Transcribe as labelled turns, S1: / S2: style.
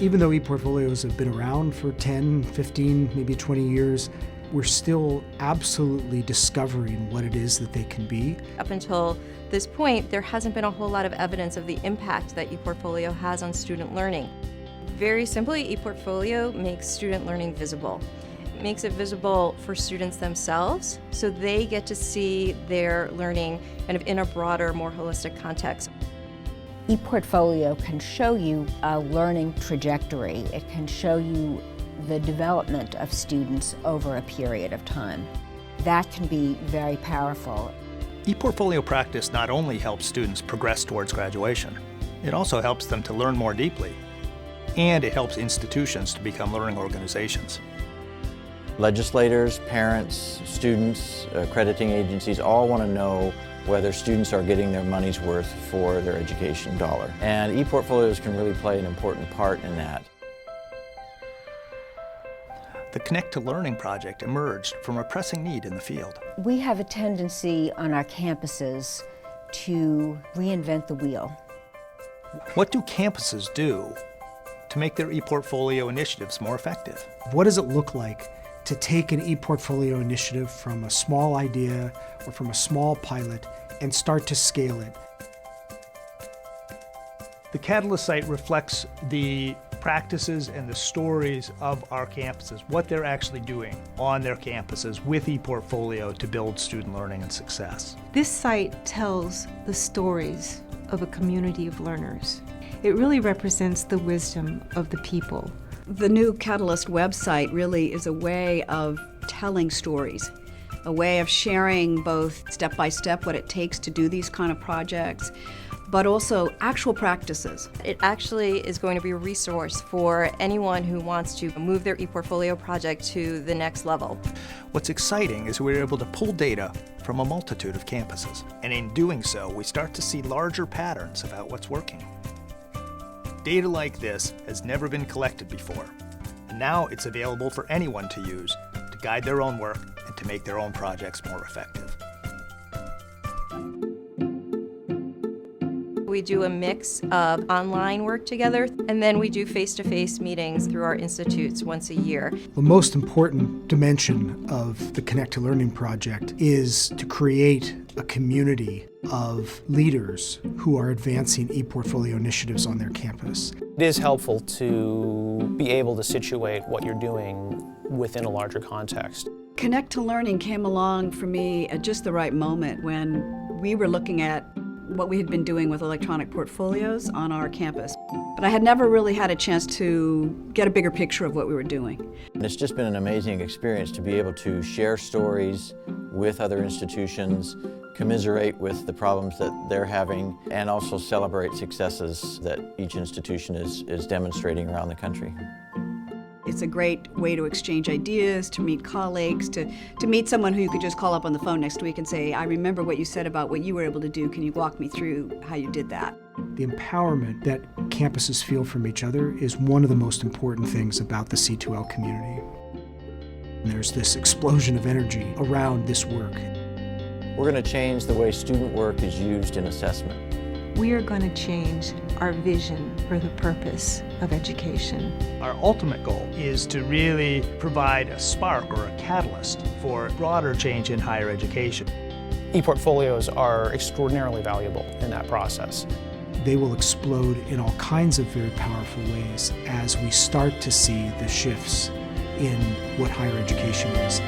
S1: Even though ePortfolios have been around for 10, 15, maybe 20 years, we're still absolutely discovering what it is that they can be.
S2: Up until this point, there hasn't been a whole lot of evidence of the impact that ePortfolio has on student learning. Very simply, ePortfolio makes student learning visible. It makes it visible for students themselves, so they get to see their learning kind of in a broader, more holistic context.
S3: ePortfolio can show you a learning trajectory. It can show you the development of students over a period of time. That can be very powerful.
S4: ePortfolio practice not only helps students progress towards graduation, it also helps them to learn more deeply, and it helps institutions to become learning organizations.
S5: Legislators, parents, students, accrediting agencies all want to know whether students are getting their money's worth for their education dollar. And ePortfolios can really play an important part in that.
S4: The Connect to Learning project emerged from a pressing need in the field.
S3: We have a tendency on our campuses to reinvent the wheel.
S4: What do campuses do to make their ePortfolio initiatives more effective?
S1: What does it look like to take an ePortfolio initiative from a small idea or from a small pilot and start to scale it?
S6: The Catalyst site reflects the practices and the stories of our campuses, what they're actually doing on their campuses with ePortfolio to build student learning and success.
S7: This site tells the stories of a community of learners. It really represents the wisdom of the people.
S8: The new Catalyst website really is a way of telling stories, a way of sharing both step-by-step what it takes to do these kind of projects, but also actual practices.
S2: It actually is going to be a resource for anyone who wants to move their ePortfolio project to the next level.
S4: What's exciting is we're able to pull data from a multitude of campuses, and in doing so, we start to see larger patterns about what's working. Data like this has never been collected before, and now it's available for anyone to use to guide their own work and to make their own projects more effective.
S2: We do a mix of online work together, and then we do face-to-face meetings through our institutes once a year.
S1: The most important dimension of the Connect to Learning project is to create a community of leaders who are advancing ePortfolio initiatives on their campus.
S9: It is helpful to be able to situate what you're doing within a larger context.
S8: Connect to Learning came along for me at just the right moment when we were looking at what we had been doing with electronic portfolios on our campus. But I had never really had a chance to get a bigger picture of what we were doing.
S5: And it's just been an amazing experience to be able to share stories with other institutions, commiserate with the problems that they're having, and also celebrate successes that each institution is demonstrating around the country.
S8: It's a great way to exchange ideas, to meet colleagues, to meet someone who you could just call up on the phone next week and say, I remember what you said about what you were able to do. Can you walk me through how you did that?
S1: The empowerment that campuses feel from each other is one of the most important things about the C2L community. And there's this explosion of energy around this work.
S5: We're going to change the way student work is used in assessment.
S7: We are going to change our vision for the purpose of education.
S6: Our ultimate goal is to really provide a spark or a catalyst for broader change in higher education.
S9: ePortfolios are extraordinarily valuable in that process.
S1: They will explode in all kinds of very powerful ways as we start to see the shifts in what higher education is.